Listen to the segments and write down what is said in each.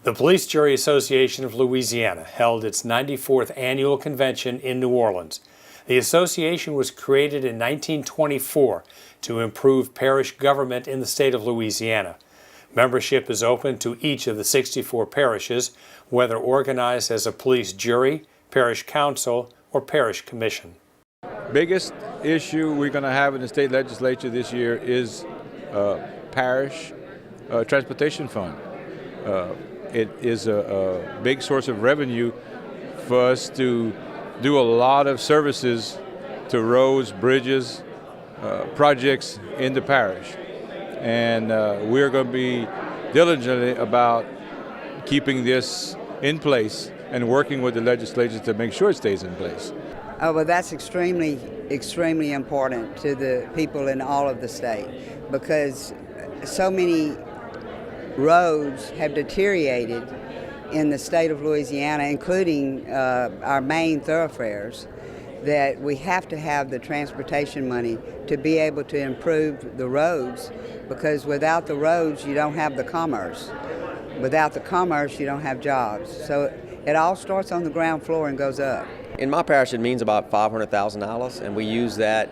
The Police Jury Association of Louisiana held its 94th annual convention in New Orleans. The association was created in 1924 to improve parish government in the state of Louisiana. Membership is open to each of the 64 parishes, whether organized as a police jury, parish council, or parish commission. Biggest issue we're going to have in the state legislature this year is parish transportation fund. It is a big source of revenue for us to do a lot of services to roads, bridges, projects in the parish. And we're going to be diligent about keeping this in place and working with the legislature to make sure it stays in place. Oh, well, that's extremely important to the people in all of the state, because so many roads have deteriorated in the state of Louisiana, including our main thoroughfares, that we have to have the transportation money to be able to improve the roads, because without the roads, you don't have the commerce. Without the commerce, you don't have jobs. So it all starts on the ground floor and goes up. In my parish, it means about $500,000, and we use that.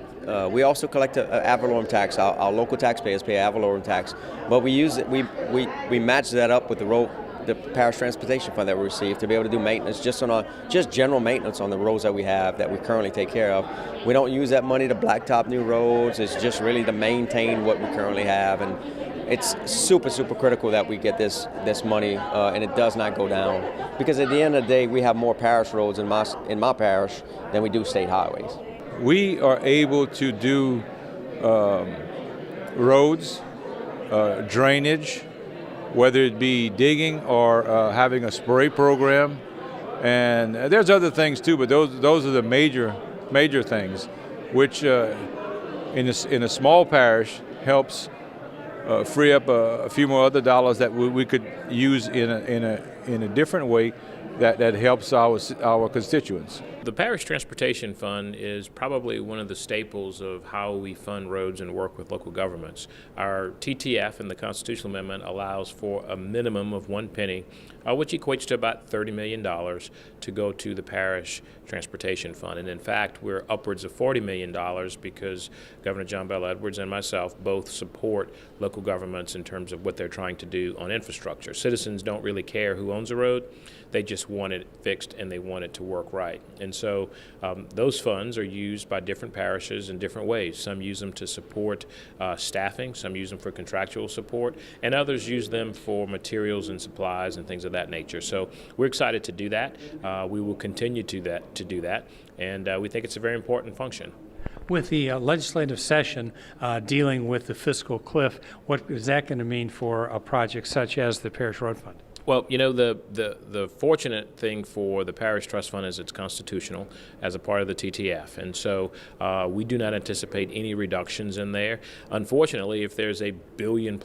We also collect an ad valorem tax. Our local taxpayers pay ad valorem tax, but we use it. We match that up with the parish transportation fund that we receive to be able to do maintenance, just general maintenance on the roads that we have that we currently take care of. We don't use that money to blacktop new roads. It's just really to maintain what we currently have, and it's super critical that we get this money and it does not go down, because at the end of the day we have more parish roads in my parish than we do state highways. We are able to do roads, drainage, whether it be digging or having a spray program, and there's other things too, but those are the major things, which in a small parish helps free up a few more other dollars that we could use in a different way that helps our constituents. The Parish Transportation Fund is probably one of the staples of how we fund roads and work with local governments. Our TTF in the Constitutional Amendment allows for a minimum of 1 penny, which equates to about $30 million to go to the Parish Transportation Fund. And in fact, we're upwards of $40 million because Governor John Bel Edwards and myself both support local governments in terms of what they're trying to do on infrastructure. Citizens don't really care who owns a road. They just want it fixed and they want it to work right. And so those funds are used by different parishes in different ways. Some use them to support staffing, some use them for contractual support, and others use them for materials and supplies and things of that nature. So we're excited to do that. We will continue to do that, and we think it's a very important function. With the legislative session dealing with the Fiscal Cliff, what is that going to mean for a project such as the Parish Road Fund? Well, you know, the fortunate thing for the Parish Trust Fund is it's constitutional as a part of the TTF, and so we do not anticipate any reductions in there. Unfortunately, if there's a $1 billion+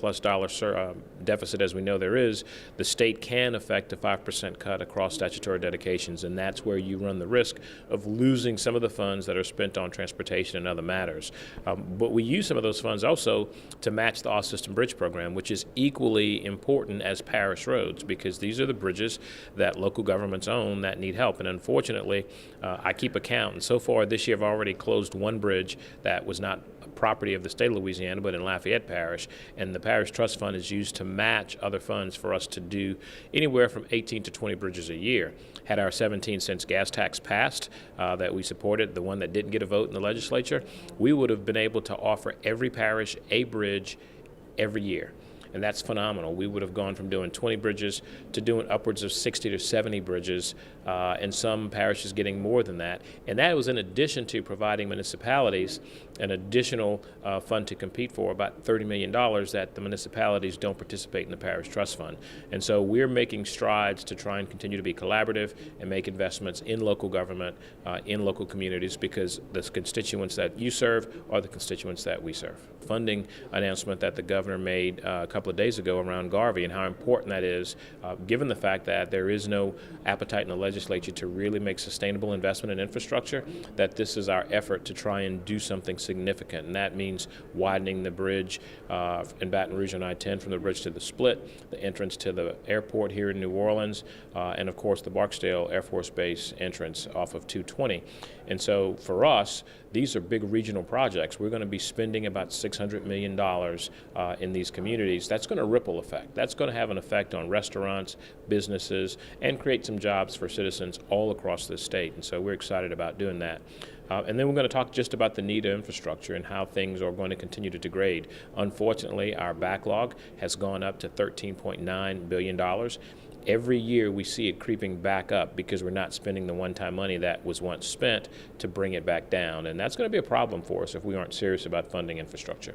deficit, as we know there is, the state can affect a 5% cut across statutory dedications, and that's where you run the risk of losing some of the funds that are spent on transportation and other matters. But we use some of those funds also to match the off-system bridge program, which is equally important as parish roads, because these are the bridges that local governments own that need help. And unfortunately, I keep a count, and so far this year I've already closed one bridge that was not property of the state of Louisiana, but in Lafayette Parish, and the Parish Trust Fund is used to match other funds for us to do anywhere from 18 to 20 bridges a year. Had our 17-cent gas tax passed that we supported, the one that didn't get a vote in the legislature, we would have been able to offer every parish a bridge every year. And that's phenomenal. We would have gone from doing 20 bridges to doing upwards of 60 to 70 bridges, and some parishes getting more than that. And that was in addition to providing municipalities an additional fund to compete for, about $30 million that the municipalities don't participate in the Parish Trust Fund. And so we're making strides to try and continue to be collaborative and make investments in local government, in local communities, because the constituents that you serve are the constituents that we serve. Funding announcement that the governor made a couple couple of days ago around Garvey and how important that is, given the fact that there is no appetite in the legislature to really make sustainable investment in infrastructure, that this is our effort to try and do something significant. And that means widening the bridge in Baton Rouge on I-10 from the bridge to the split, the entrance to the airport here in New Orleans, and of course the Barksdale Air Force Base entrance off of 220. And so for us, these are big regional projects. We're going to be spending about $600 million in these communities. That's going to ripple effect. That's going to have an effect on restaurants, businesses, and create some jobs for citizens all across the state. And so we're excited about doing that. And then we're going to talk just about the need of infrastructure and how things are going to continue to degrade. Unfortunately, our backlog has gone up to $13.9 billion. Every year we see it creeping back up because we're not spending the one-time money that was once spent to bring it back down. And that's going to be a problem for us if we aren't serious about funding infrastructure.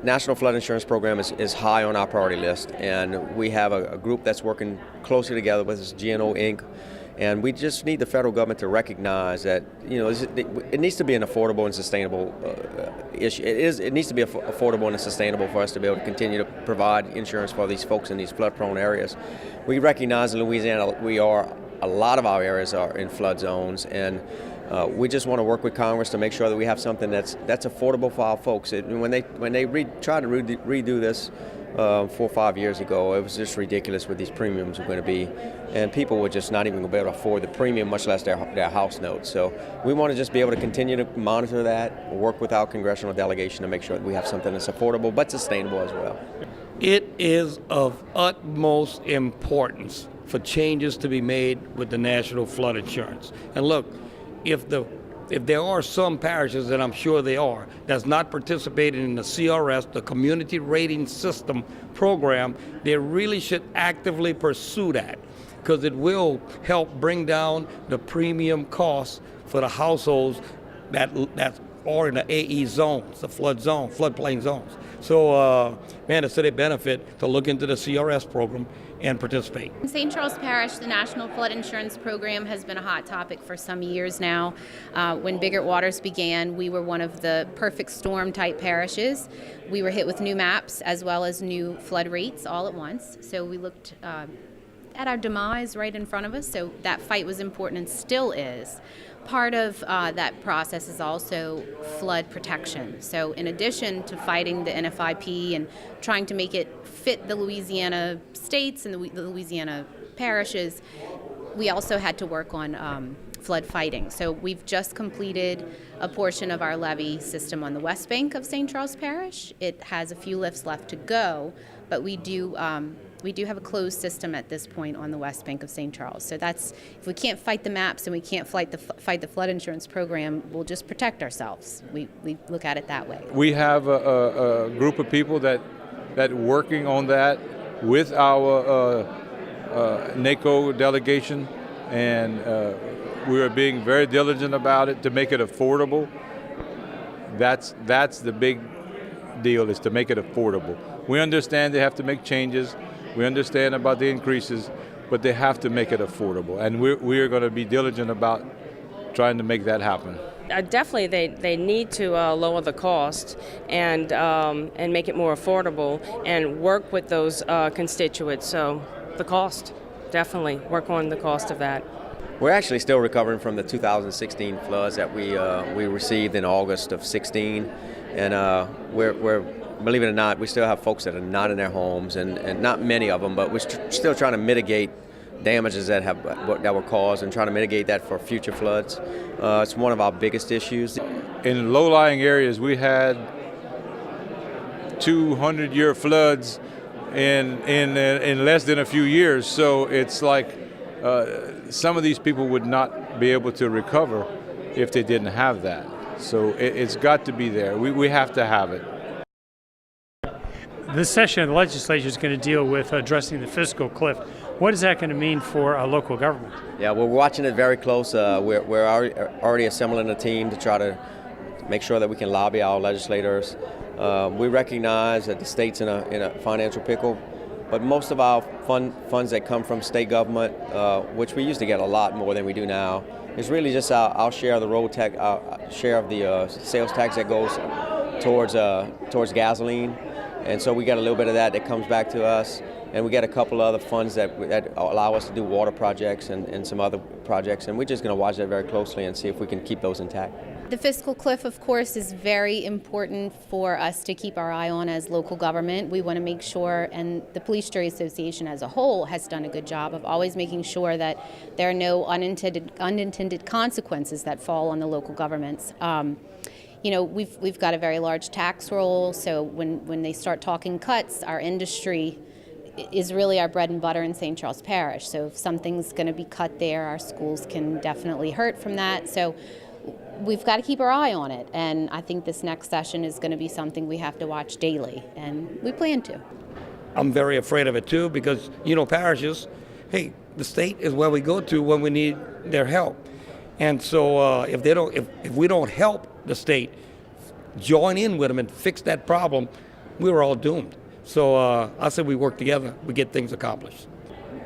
National Flood Insurance Program is high on our priority list, and we have a group that's working closely together with us, GNO Inc., and we just need the federal government to recognize that, you know, it needs to be an affordable and sustainable issue. It needs to be affordable and sustainable for us to be able to continue to provide insurance for these folks in these flood-prone areas. We recognize in Louisiana a lot of our areas are in flood zones, and we just want to work with Congress to make sure that we have something that's affordable for our folks. When they tried to redo this 4 or 5 years ago, it was just ridiculous what these premiums were going to be, and people were just not even going to be able to afford the premium, much less their house notes. So we want to just be able to continue to monitor that, work with our congressional delegation to make sure that we have something that's affordable but sustainable as well. It is of utmost importance for changes to be made with the National Flood Insurance. And look, if there are some parishes, and I'm sure they are, that's not participating in the CRS, the Community Rating System program, they really should actively pursue that, because it will help bring down the premium costs for the households that are in the AE zones, the floodplain zones. So, man, it's to their benefit to look into the CRS program and participate. In St. Charles Parish, the National Flood Insurance Program has been a hot topic for some years now. When Biggert Waters began, we were one of the perfect storm type parishes. We were hit with new maps as well as new flood rates all at once. So we looked at our demise right in front of us. So that fight was important and still is. Part of that process is also flood protection. So in addition to fighting the NFIP and trying to make it fit the Louisiana states and the Louisiana parishes, we also had to work on flood fighting. So we've just completed a portion of our levee system on the west bank of St. Charles Parish. It has a few lifts left to go, but we do have a closed system at this point on the west bank of St. Charles. So that's, if we can't fight the maps and we can't fight the flood insurance program, we'll just protect ourselves. We look at it that way. We have a group of people that working on that with our NACO delegation, and we are being very diligent about it to make it affordable. That's the big deal, is to make it affordable. We understand they have to make changes. We understand about the increases, but they have to make it affordable. And we are going to be diligent about trying to make that happen. Definitely, they need to lower the cost and make it more affordable and work with those constituents. So the cost, definitely work on the cost of that. We're actually still recovering from the 2016 floods that we received in August of 16, and we're believe it or not, we still have folks that are not in their homes, and not many of them, but we're still trying to mitigate damages that were caused and trying to mitigate that for future floods. It's one of our biggest issues. In low-lying areas, we had 200-year floods in less than a few years. So it's like some of these people would not be able to recover if they didn't have that. So it's got to be there. We have to have it. This session of the legislature is going to deal with addressing the fiscal cliff. What is that going to mean for local government? Yeah, we're watching it very close. We're already assembling a team to try to make sure that we can lobby our legislators. We recognize that the state's in a financial pickle, but most of our funds that come from state government, which we used to get a lot more than we do now, It's really just our share of the road tax, our share of the sales tax that goes towards gasoline, and so we got a little bit of that comes back to us, and we got a couple other funds that allow us to do water projects and some other projects, and we're just going to watch that very closely and see if we can keep those intact. The fiscal cliff, of course, is very important for us to keep our eye on as local government. We want to make sure, and the Police Jury Association as a whole has done a good job of always making sure that there are no unintended consequences that fall on the local governments. You know, we've got a very large tax roll, so when they start talking cuts, our industry is really our bread and butter in St. Charles Parish. So if something's going to be cut there, our schools can definitely hurt from that. So we've got to keep our eye on it, and I think this next session is going to be something we have to watch daily, and we plan to. I'm very afraid of it too, because, you know, parishes, hey, the state is where we go to when we need their help. And so if we don't help the state join in with them and fix that problem, we're all doomed. So I say we work together, we get things accomplished.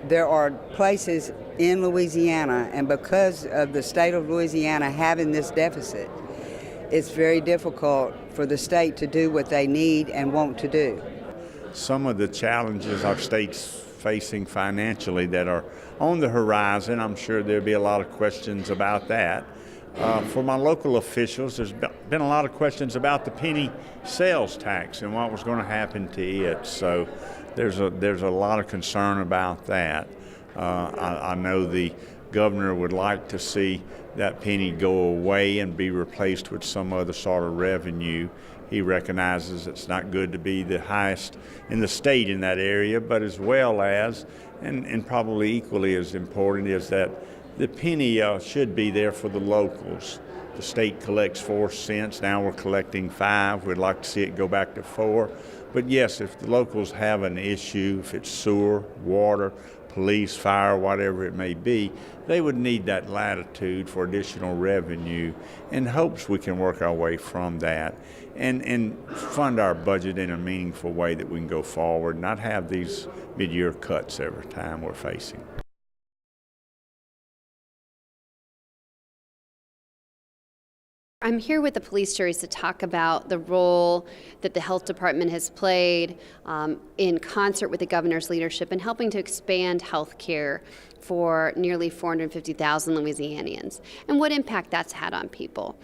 There are places in Louisiana, and because of the state of Louisiana having this deficit, it's very difficult for the state to do what they need and want to do. Some of the challenges our state's facing financially that are on the horizon, I'm sure there'll be a lot of questions about that. For my local officials, there's been a lot of questions about the penny sales tax and what was going to happen to it. So there's a lot of concern about that. I know the governor would like to see that penny go away and be replaced with some other sort of revenue. He recognizes it's not good to be the highest in the state in that area, but as well as, and probably equally as important, is that the penny should be there for the locals. The state collects 4 cents. Now we're collecting 5. We'd like to see it go back to 4. But yes, if the locals have an issue, if it's sewer, water, police, fire, whatever it may be, they would need that latitude for additional revenue, in hopes we can work our way from that and fund our budget in a meaningful way that we can go forward, not have these mid-year cuts every time we're facing. I'm here with the police juries to talk about the role that the health department has played in concert with the governor's leadership in helping to expand health care for nearly 450,000 Louisianians, and what impact that's had on people.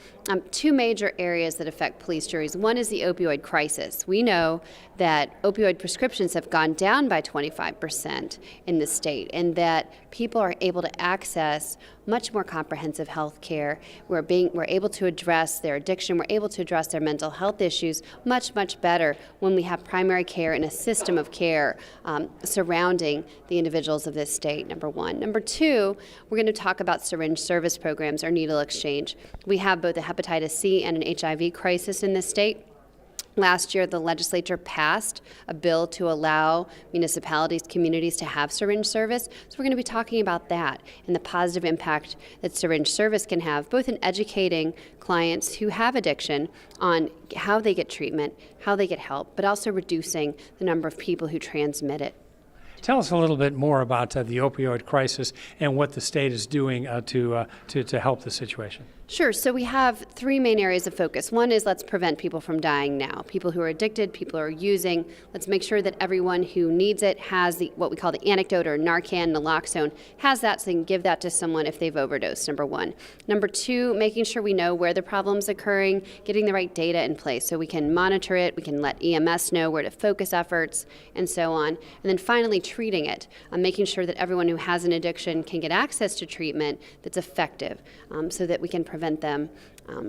2 major areas that affect police juries. One is the opioid crisis. We know that opioid prescriptions have gone down by 25% in the state, and that people are able to access much more comprehensive health care. We're able to address their addiction, we're able to address their mental health issues much better when we have primary care and a system of care surrounding the individuals of this state, number one. Number 2, we're going to talk about syringe service programs or needle exchange. We have both a hepatitis C and an HIV crisis in this state. Last year, the legislature passed a bill to allow municipalities, communities to have syringe service. So we're going to be talking about that and the positive impact that syringe service can have, both in educating clients who have addiction on how they get treatment, how they get help, but also reducing the number of people who transmit it. Tell us a little bit more about the opioid crisis and what the state is doing to help the situation. Sure. So we have 3 main areas of focus. One is let's prevent people from dying now. People who are addicted, people who are using. Let's make sure that everyone who needs it has what we call the antidote, or Narcan, naloxone, has that, so they can give that to someone if they've overdosed, number 1. Number 2, making sure we know where the problem's occurring, getting the right data in place so we can monitor it, we can let EMS know where to focus efforts, and so on. And then finally, treating it, making sure that everyone who has an addiction can get access to treatment that's effective, so that we can prevent them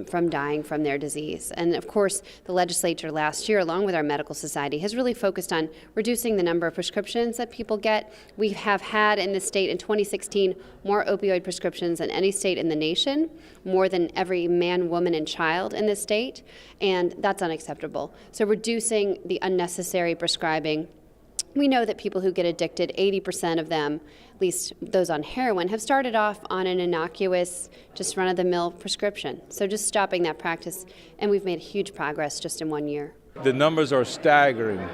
from dying from their disease. And of course, the legislature last year, along with our medical society, has really focused on reducing the number of prescriptions that people get. We have had in the state in 2016 more opioid prescriptions than any state in the nation, more than every man, woman, and child in the state, and that's unacceptable. So reducing the unnecessary prescribing. We know that people who get addicted, 80% of them, at least those on heroin, have started off on an innocuous, just run-of-the-mill prescription. So just stopping that practice, and we've made huge progress just in 1 year. The numbers are staggering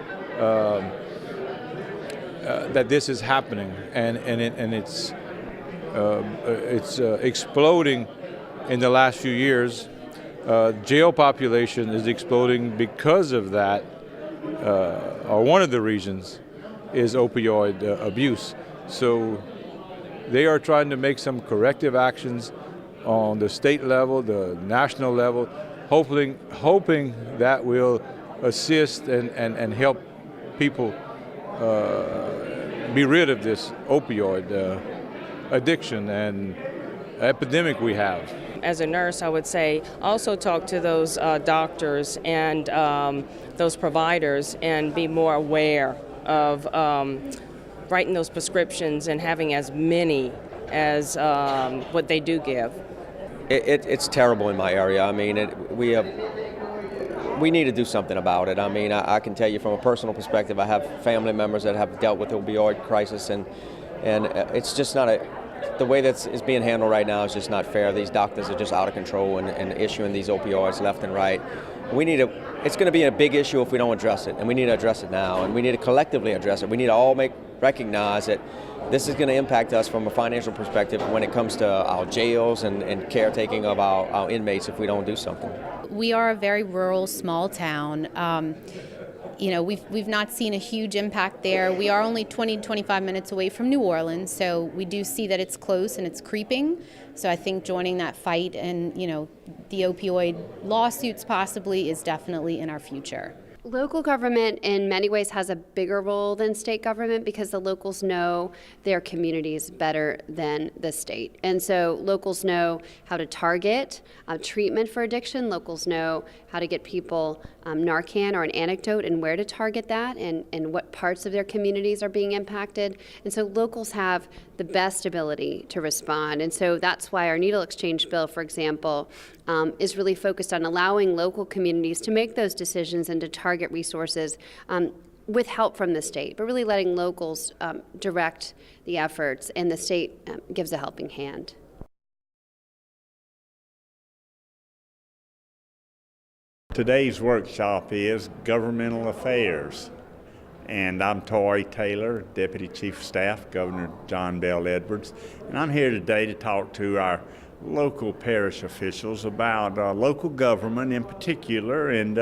that this is happening, and It's exploding in the last few years. Jail population is exploding because of that, or one of the reasons is opioid abuse. So they are trying to make some corrective actions on the state level, the national level, hoping that will assist and help people be rid of this opioid addiction and epidemic we have. As a nurse, I would say also talk to those doctors and those providers and be more aware of writing those prescriptions and having as many as what they do give. It's terrible in my area. I mean, we need to do something about it. I mean, I can tell you from a personal perspective, I have family members that have dealt with the opioid crisis, and it's just not the way that it's being handled right now is just not fair. These doctors are just out of control and issuing these opioids left and right. It's going to be a big issue if we don't address it, and we need to address it now, and we need to collectively address it. We need to all recognize that this is going to impact us from a financial perspective when it comes to our jails and caretaking of our inmates if we don't do something. We are a very rural, small town. We've not seen a huge impact there. We are only 20 to 25 minutes away from New Orleans, so we do see that it's close and it's creeping. So I think joining that fight and, the opioid lawsuits possibly is definitely in our future. Local government in many ways has a bigger role than state government because the locals know their communities better than the state. And so locals know how to target treatment for addiction. Locals know how to get people Narcan or an antidote and where to target that and what parts of their communities are being impacted. And so locals have the best ability to respond. And so that's why our needle exchange bill, for example, is really focused on allowing local communities to make those decisions and to target resources with help from the state, but really letting locals direct the efforts, and the state gives a helping hand. Today's workshop is governmental affairs, and I'm Tory Taylor, Deputy Chief of Staff, Governor John Bell Edwards, and I'm here today to talk to our local parish officials about local government in particular, and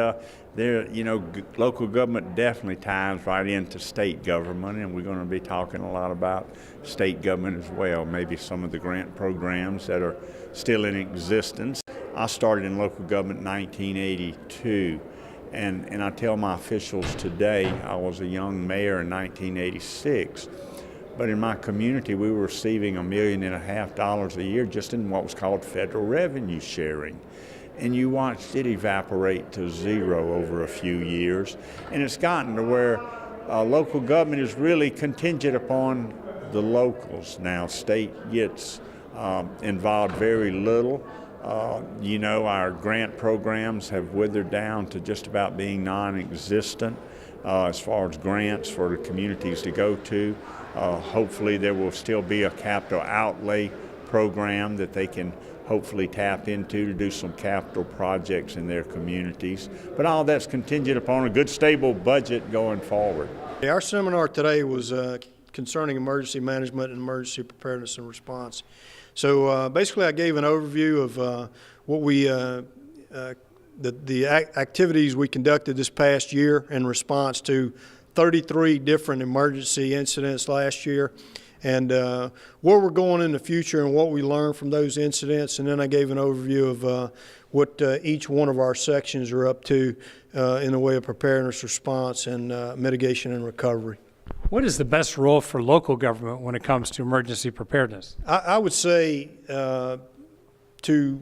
local government definitely ties right into state government, and we're going to be talking a lot about state government as well, maybe some of the grant programs that are still in existence. I started in local government in 1982, and I tell my officials today, I was a young mayor in 1986, but in my community we were receiving $1.5 million a year just in what was called federal revenue sharing. And you watched it evaporate to zero over a few years, and it's gotten to where local government is really contingent upon the locals now. State gets involved very little. Our grant programs have withered down to just about being non-existent as far as grants for the communities to go to. Hopefully there will still be a capital outlay program that they can hopefully tap into to do some capital projects in their communities. But all that's contingent upon a good stable budget going forward. Our seminar today was concerning emergency management and emergency preparedness and response. So basically I gave an overview of what we the activities we conducted this past year in response to 33 different emergency incidents last year, and where we're going in the future and what we learned from those incidents. And then I gave an overview of what each one of our sections are up to in the way of preparedness, response, and mitigation and recovery. What is the best role for local government when it comes to emergency preparedness? I would say to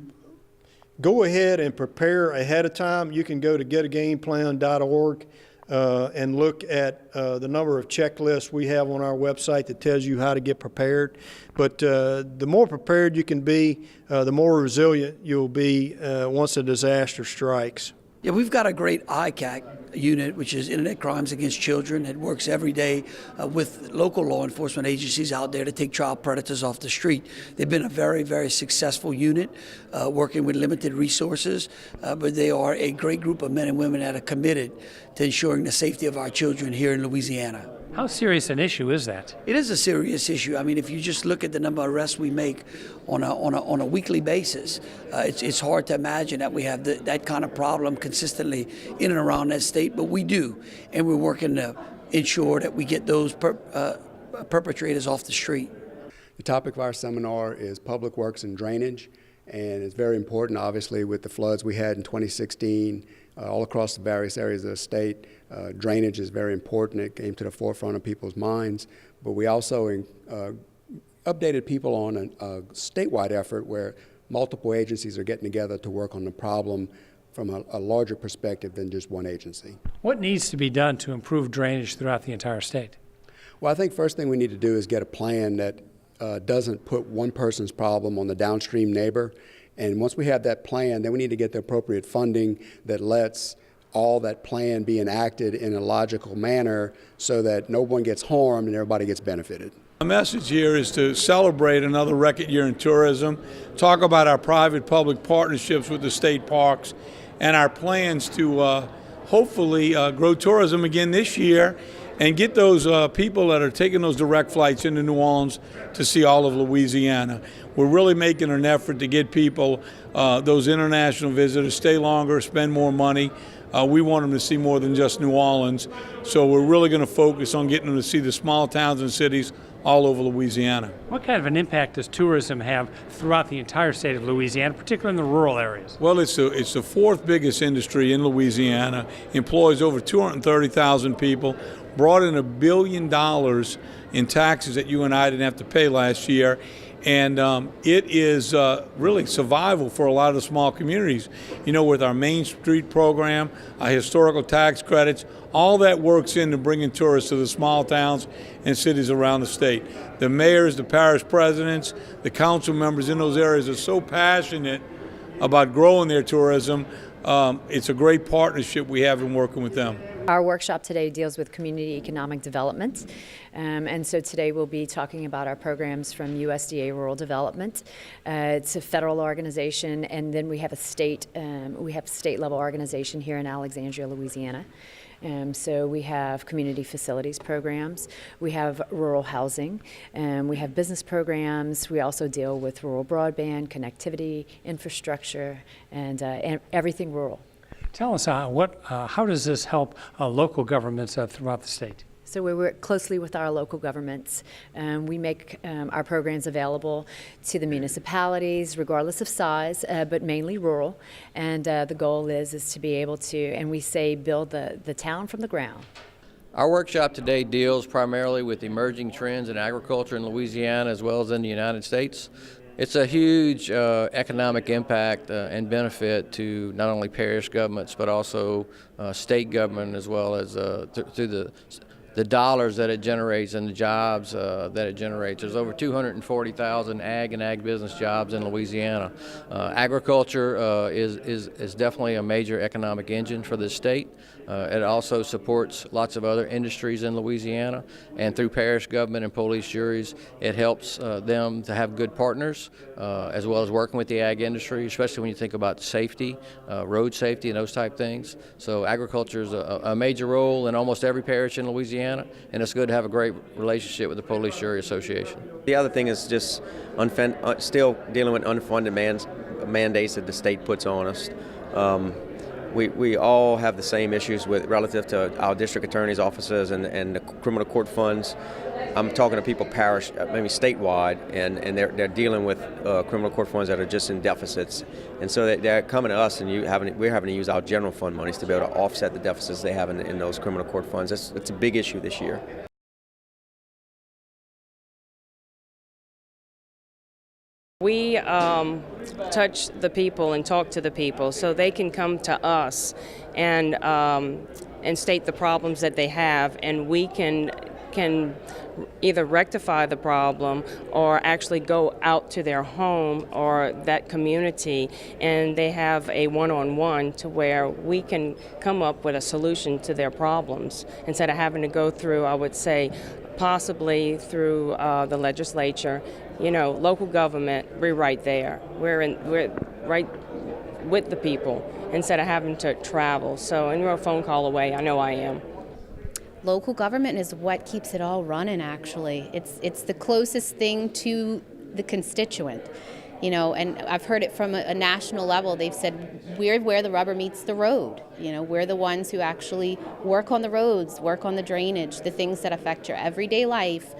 go ahead and prepare ahead of time. You can go to getagameplan.org and look at the number of checklists we have on our website that tells you how to get prepared. But the more prepared you can be, the more resilient you'll be once a disaster strikes. Yeah, we've got a great ICAC unit, which is Internet Crimes Against Children. It works every day with local law enforcement agencies out there to take child predators off the street. They've been a very, very successful unit working with limited resources, but they are a great group of men and women that are committed to ensuring the safety of our children here in Louisiana. How serious an issue is that? It is a serious issue. I mean, if you just look at the number of arrests we make on a weekly basis, it's hard to imagine that we have that kind of problem consistently in and around that state, but we do, and we're working to ensure that we get those perpetrators off the street. The topic of our seminar is public works and drainage, and it's very important, obviously, with the floods we had in 2016 all across the various areas of the state. Drainage is very important. It came to the forefront of people's minds, but we also updated people on a statewide effort where multiple agencies are getting together to work on the problem from a larger perspective than just one agency. What needs to be done to improve drainage throughout the entire state? Well, I think first thing we need to do is get a plan that doesn't put one person's problem on the downstream neighbor. And once we have that plan, then we need to get the appropriate funding that lets all that plan be enacted in a logical manner so that no one gets harmed and everybody gets benefited. The message here is to celebrate another record year in tourism, talk about our private-public partnerships with the state parks, and our plans to hopefully grow tourism again this year and get those people that are taking those direct flights into New Orleans to see all of Louisiana. We're really making an effort to get people, those international visitors, stay longer, spend more money. We want them to see more than just New Orleans. So we're really going to focus on getting them to see the small towns and cities all over Louisiana. What kind of an impact does tourism have throughout the entire state of Louisiana, particularly in the rural areas? Well, it's the fourth biggest industry in Louisiana, employs over 230,000 people, brought in $1 billion in taxes that you and I didn't have to pay last year. And it is really survival for a lot of the small communities. You know, with our Main Street program, our historical tax credits, all that works into bringing tourists to the small towns and cities around the state. The mayors, the parish presidents, the council members in those areas are so passionate about growing their tourism. It's a great partnership we have in working with them. Our workshop today deals with community economic development, and so today we'll be talking about our programs from USDA Rural Development. It's a federal organization, and then we have a state level organization here in Alexandria, Louisiana. So we have community facilities programs, we have rural housing, we have business programs. We also deal with rural broadband, connectivity, infrastructure, and everything rural. Tell us how does this help local governments throughout the state? So we work closely with our local governments. We make our programs available to the municipalities, regardless of size, but mainly rural. And the goal is to be able to, and we say, build the town from the ground. Our workshop today deals primarily with emerging trends in agriculture in Louisiana as well as in the United States. It's a huge economic impact and benefit to not only parish governments but also state government, as well as through the dollars that it generates and the jobs that it generates. There's over 240,000 ag and ag business jobs in Louisiana. Agriculture is definitely a major economic engine for the state. It also supports lots of other industries in Louisiana, and through parish government and police juries, it helps them to have good partners, as well as working with the ag industry, especially when you think about safety, road safety, and those type things. So agriculture is a major role in almost every parish in Louisiana, and it's good to have a great relationship with the Police Jury Association. The other thing is just still dealing with unfunded mandates that the state puts on us. We all have the same issues relative to our district attorney's offices and the criminal court funds. I'm talking to people parish, maybe statewide, and they're dealing with criminal court funds that are just in deficits. And so they're coming to us, and we're having to use our general fund monies to be able to offset the deficits they have in those criminal court funds. It's a big issue this year. We touch the people and talk to the people so they can come to us and state the problems that they have, and we can either rectify the problem or actually go out to their home or that community, and they have a one-on-one to where we can come up with a solution to their problems instead of having to go through, I would say, possibly through the legislature. You know, local government, we're right there. We're right with the people instead of having to travel. So, and you're a phone call away. I know I am. Local government is what keeps it all running, actually. It's the closest thing to the constituent. You know, and I've heard it from a national level. They've said we're where the rubber meets the road. You know, we're the ones who actually work on the roads, work on the drainage, the things that affect your everyday life.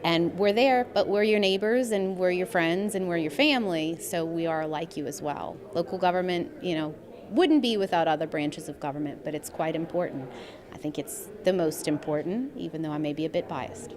And we're there, but we're your neighbors and we're your friends and we're your family, so we are like you as well. Local government, you know, wouldn't be without other branches of government, but it's quite important. I think it's the most important, even though I may be a bit biased.